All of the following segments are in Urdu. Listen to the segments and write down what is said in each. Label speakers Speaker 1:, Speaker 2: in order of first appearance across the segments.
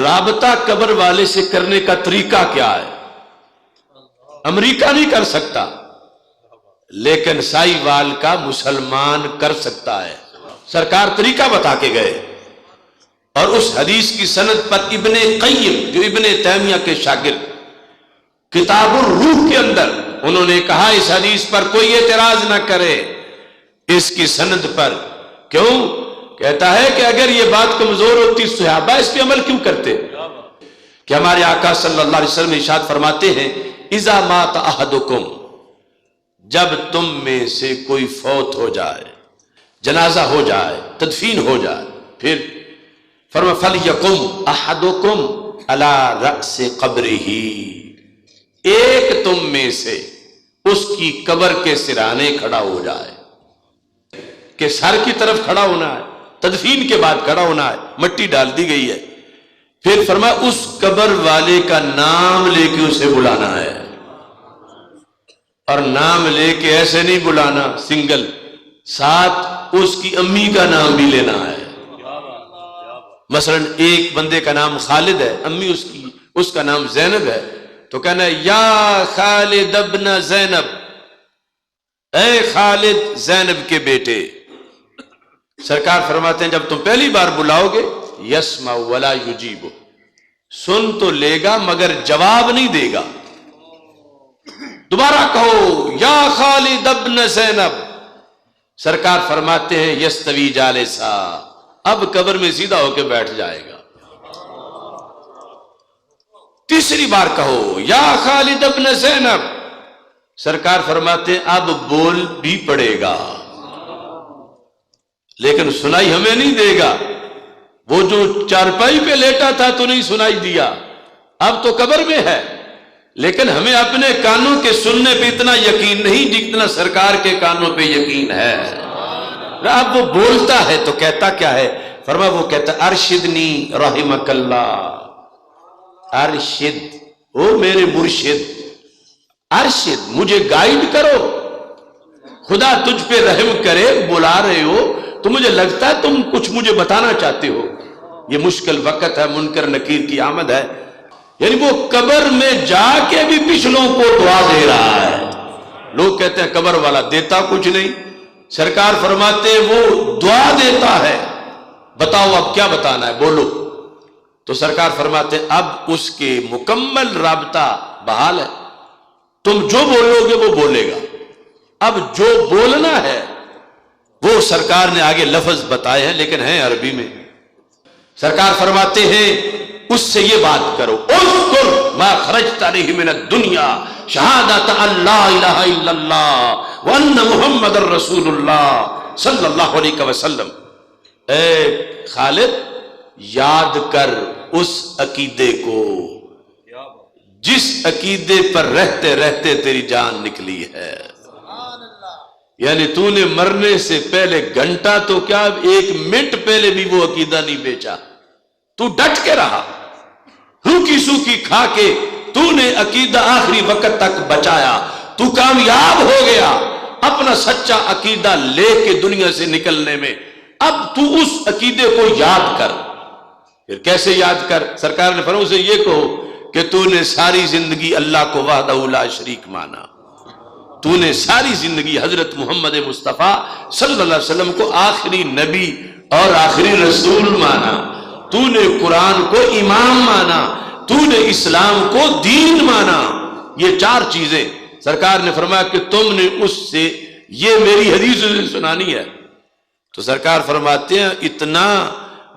Speaker 1: رابطہ قبر والے سے کرنے کا طریقہ کیا ہے؟ امریکہ نہیں کر سکتا، لیکن سائی وال کا مسلمان کر سکتا ہے۔ سرکار طریقہ بتا کے گئے، اور اس حدیث کی سند پر ابن قیم جو ابن تیمیہ کے شاگرد، کتاب الروح کے اندر انہوں نے کہا اس حدیث پر کوئی اعتراض نہ کرے اس کی سند پر۔ کیوں؟ کہتا ہے کہ اگر یہ بات کمزور ہوتی صحابہ اس پہ عمل کیوں کرتے؟ کہ ہمارے آقا صلی اللہ علیہ وسلم ارشاد فرماتے ہیں اذا مات احدکم، جب تم میں سے کوئی فوت ہو جائے، جنازہ ہو جائے، تدفین ہو جائے، پھر فرما فَلْيَقُمْ أَحَدُكُمْ عَلَى رَأْسِ قَبْرِهِ، ایک تم میں سے اس کی قبر کے سرانے کھڑا ہو جائے، کہ سر کی طرف کھڑا ہونا ہے، تدفین کے بعد کھڑا ہونا ہے، مٹی ڈال دی گئی ہے، پھر فرمایا اس قبر والے کا نام لے کے اسے بلانا ہے، اور نام لے کے ایسے نہیں بلانا سنگل، ساتھ اس کی امی کا نام بھی لینا ہے۔ مثلا ایک بندے کا نام خالد ہے، امی اس کا نام زینب ہے، تو کہنا ہے یا خالد ابن زینب، اے خالد زینب کے بیٹے۔ سرکار فرماتے ہیں جب تم پہلی بار بلاؤ گے یسمع ولا یجیب، سن تو لے گا مگر جواب نہیں دے گا، دوبارہ کہو یا خالد ابن زینب، سرکار فرماتے ہیں یستوی جالسا، اب قبر میں سیدھا ہو کے بیٹھ جائے گا۔ تیسری بار کہو یا خالد ابن زینب، سرکار فرماتے ہیں اب بول بھی پڑے گا، لیکن سنائی ہمیں نہیں دے گا، وہ جو چارپائی پہ لیٹا تھا تو نہیں سنائی دیا، اب تو قبر میں ہے، لیکن ہمیں اپنے کانوں کے سننے پہ اتنا یقین نہیں جتنا سرکار کے کانوں پہ یقین ہے۔ اب وہ بولتا ہے تو کہتا کیا ہے؟ فرمایا وہ کہتا ارشدنی رحمک اللہ، ارشد، او میرے مرشد، ارشد، مجھے گائیڈ کرو، خدا تجھ پہ رحم کرے، بلا رہے ہو تو مجھے لگتا ہے تم کچھ مجھے بتانا چاہتے ہو، یہ مشکل وقت ہے، منکر نکیر کی آمد ہے، یعنی وہ قبر میں جا کے بھی پچھلوں کو دعا دے رہا ہے۔ لوگ کہتے ہیں قبر والا دیتا کچھ نہیں، سرکار فرماتے ہیں وہ دعا دیتا ہے، بتاؤ اب کیا بتانا ہے بولو، تو سرکار فرماتے ہیں اب اس کے مکمل رابطہ بحال ہے، تم جو بولو گے وہ بولے گا، اب جو بولنا ہے وہ سرکار نے آگے لفظ بتائے ہیں لیکن ہیں عربی میں۔ سرکار فرماتے ہیں اس سے یہ بات کرو اذکر ما خرجت علیہ من الدنیا شہادت ان لا الہ الا اللہ وان محمد الرسول اللہ صلی اللہ علیہ وسلم، اے خالد یاد کر اس عقیدے کو جس عقیدے پر رہتے رہتے تیری جان نکلی ہے، یعنی تو نے مرنے سے پہلے گھنٹہ تو کیا ایک منٹ پہلے بھی وہ عقیدہ نہیں بیچا، تو ڈٹ کے رہا، روکی سوکی کھا کے تو نے عقیدہ آخری وقت تک بچایا، تو کامیاب ہو گیا اپنا سچا عقیدہ لے کے دنیا سے نکلنے میں۔ اب تو اس عقیدے کو یاد کر، پھر کیسے یاد کر؟ سرکار نے فرمایا اسے یہ کہو کہ تو نے ساری زندگی اللہ کو وحدہ لا شریک مانا، تو نے ساری زندگی حضرت محمد مصطفیٰ صلی اللہ علیہ وسلم کو آخری نبی اور آخری رسول مانا، تو نے قرآن کو امام مانا، تو نے اسلام کو دین مانا، یہ چار چیزیں سرکار نے فرمایا کہ تم نے اس سے یہ میری حدیث سنانی ہے۔ تو سرکار فرماتے ہیں اتنا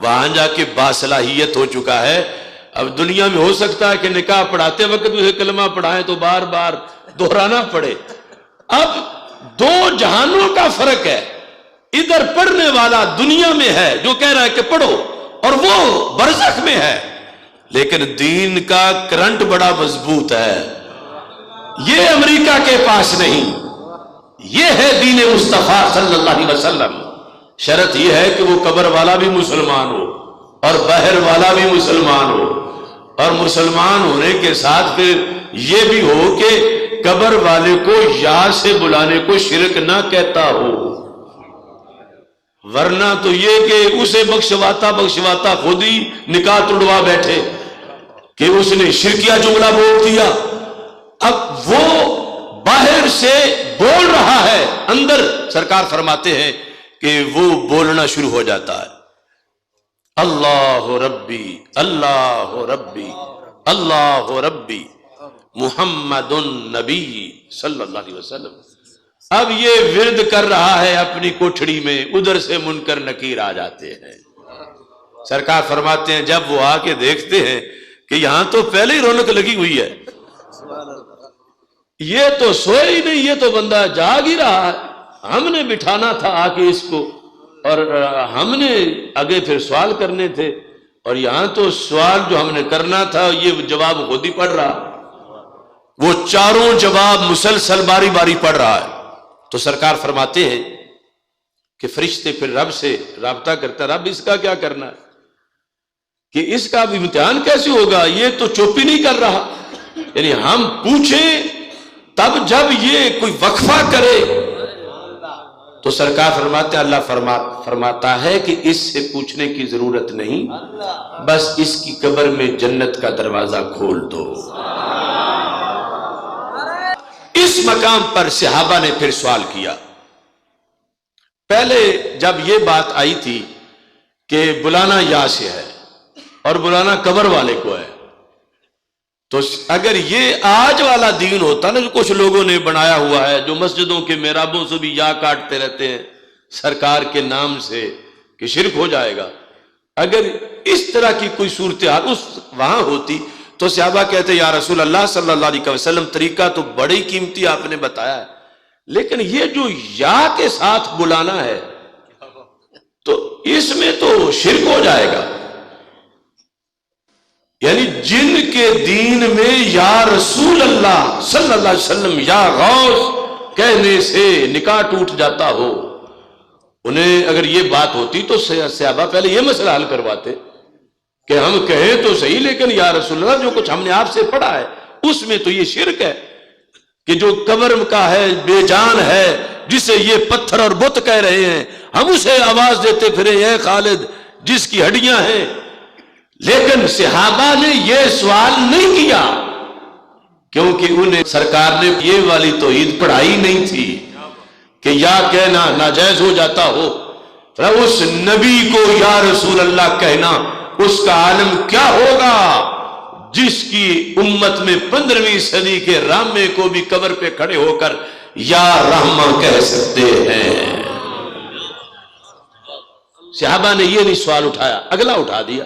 Speaker 1: وہاں جا کے باصلاحیت ہو چکا ہے، اب دنیا میں ہو سکتا ہے کہ نکاح پڑھاتے وقت اسے کلمہ پڑھائیں تو بار بار دہرانا پڑے، اب دو جہانوں کا فرق ہے، ادھر پڑھنے والا دنیا میں ہے جو کہہ رہا ہے کہ پڑھو، اور وہ برزخ میں ہے، لیکن دین کا کرنٹ بڑا مضبوط ہے، یہ امریکہ کے پاس نہیں، یہ ہے دین مصطفیٰ صلی اللہ علیہ وسلم۔ شرط یہ ہے کہ وہ قبر والا بھی مسلمان ہو اور باہر والا بھی مسلمان ہو، اور مسلمان ہونے کے ساتھ پھر یہ بھی ہو کہ قبر والے کو یا سے بلانے کو شرک نہ کہتا ہو۔ ورنہ تو یہ کہ اسے بخشواتا خود ہی نکاح توڑوا بیٹھے کہ اس نے شرکیہ جملہ بول دیا. اب وہ باہر سے بول رہا ہے، اندر سرکار فرماتے ہیں کہ وہ بولنا شروع ہو جاتا ہے، اللہ ربی اللہ ربی اللہ ربی محمد النبی صلی اللہ علیہ وسلم. اب یہ ورد کر رہا ہے اپنی کوٹھڑی میں، ادھر سے منکر نکیر آ جاتے ہیں. سرکار فرماتے ہیں جب وہ آ کے دیکھتے ہیں کہ یہاں تو پہلے ہی رونق لگی ہوئی ہے، یہ تو سوئے ہی نہیں، یہ تو بندہ جاگ ہی رہا ہے، ہم نے بٹھانا تھا آ کے اس کو، اور ہم نے آگے پھر سوال کرنے تھے، اور یہاں تو سوال جو ہم نے کرنا تھا یہ جواب خود ہی پڑھ رہا. وہ چاروں جواب مسلسل باری باری پڑھ رہا ہے. تو سرکار فرماتے ہیں کہ فرشتے پھر رب سے رابطہ کرتا، رب اس کا کیا کرنا ہے، کہ اس کا بھی امتحان کیسے ہوگا، یہ تو چپ ہی نہیں کر رہا. یعنی ہم پوچھیں تب جب یہ کوئی وقفہ کرے تو سرکار فرماتے ہیں، اللہ فرماتا ہے کہ اس سے پوچھنے کی ضرورت نہیں، بس اس کی قبر میں جنت کا دروازہ کھول دو. اس مقام پر صحابہ نے پھر سوال کیا. پہلے جب یہ بات آئی تھی کہ بلانا یا سے ہے اور بلانا قبر والے کو ہے، تو اگر یہ آج والا دین ہوتا نا جو کچھ لوگوں نے بنایا ہوا ہے، جو مسجدوں کے محرابوں سے بھی یا کاٹتے رہتے ہیں سرکار کے نام سے کہ شرک ہو جائے گا، اگر اس طرح کی کوئی صورتحال اس وہاں ہوتی تو صحابہ کہتے یا رسول اللہ صلی اللہ علیہ وسلم طریقہ تو بڑی قیمتی آپ نے بتایا ہے، لیکن یہ جو یا کے ساتھ بلانا ہے تو اس میں تو شرک ہو جائے گا. یعنی جن کے دین میں یا رسول اللہ صلی اللہ علیہ وسلم یا غوث کہنے سے نکاح ٹوٹ جاتا ہو، انہیں اگر یہ بات ہوتی تو صحابہ پہلے یہ مسئلہ حل کرواتے کہ ہم کہیں تو صحیح لیکن یا رسول اللہ جو کچھ ہم نے آپ سے پڑھا ہے اس میں تو یہ شرک ہے کہ جو قبر کا ہے بے جان ہے جسے یہ پتھر اور بت کہہ رہے ہیں، ہم اسے آواز دیتے پھرے اے خالد جس کی ہڈیاں ہیں. لیکن صحابہ نے یہ سوال نہیں کیا کیونکہ انہیں سرکار نے یہ والی توحید پڑھائی نہیں تھی کہ یا کہنا ناجائز ہو جاتا ہو. اس نبی کو یا رسول اللہ کہنا اس کا عالم کیا ہوگا جس کی امت میں 15ویں صدی کے رامے کو بھی قبر پہ کھڑے ہو کر یا رحمہ کہہ سکتے ہیں. صحابہ نے یہ نہیں سوال اٹھایا، اگلا اٹھا دیا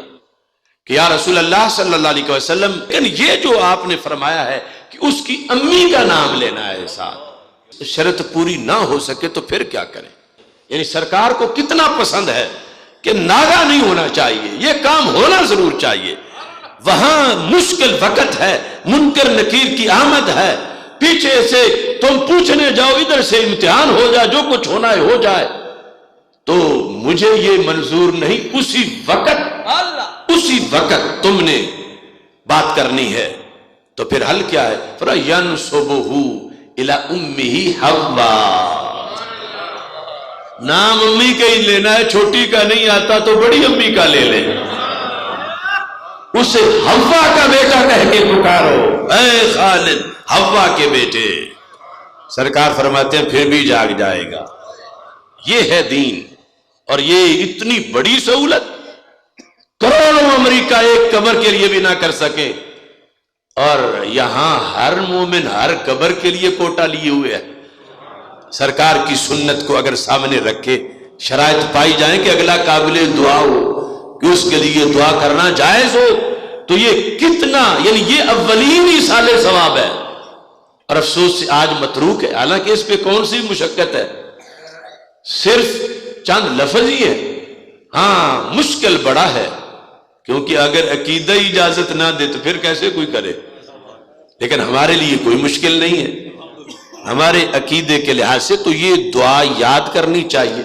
Speaker 1: کہ یا رسول اللہ صلی اللہ علیہ وسلم یہ جو آپ نے فرمایا ہے کہ اس کی امی کا نام لینا ہے ساتھ، شرط پوری نہ ہو سکے تو پھر کیا کریں. یعنی سرکار کو کتنا پسند ہے کہ ناگا نہیں ہونا چاہیے، یہ کام ہونا ضرور چاہیے. وہاں مشکل وقت ہے، منکر نکیر کی آمد ہے، پیچھے سے تم پوچھنے جاؤ، ادھر سے امتحان ہو جائے، جو کچھ ہونا ہے ہو جائے، تو مجھے یہ منظور نہیں. اسی وقت تم نے بات کرنی ہے. تو پھر حل کیا ہے؟ فَيَنْسُبُهُ إِلَىٰ أُمِّهِ حَوَّا. نام امی کا ہی لینا ہے، چھوٹی کا نہیں آتا تو بڑی امی کا لے لیں. اسے حوا کا بیٹا کہہ کے پکارو، اے خالد حوا کے بیٹے. سرکار فرماتے ہیں پھر بھی جاگ جائے گا. یہ ہے دین، اور یہ اتنی بڑی سہولت کروڑوں امریکہ ایک قبر کے لیے بھی نہ کر سکے، اور یہاں ہر مومن ہر قبر کے لیے کوٹا لیے ہوئے ہے. سرکار کی سنت کو اگر سامنے رکھے، شرائط پائی جائیں کہ اگلا قابل دعا ہو کہ اس کے لیے دعا کرنا جائز ہو، تو یہ کتنا، یعنی یہ اولین ایصال ثواب ہے. اور افسوس سے آج متروک ہے، حالانکہ اس پہ کون سی مشقت ہے، صرف چند لفظ ہی ہے. ہاں مشکل بڑا ہے، کیونکہ اگر عقیدہ اجازت نہ دے تو پھر کیسے کوئی کرے. لیکن ہمارے لیے کوئی مشکل نہیں ہے، ہمارے عقیدے کے لحاظ سے تو یہ دعا یاد کرنی چاہیے.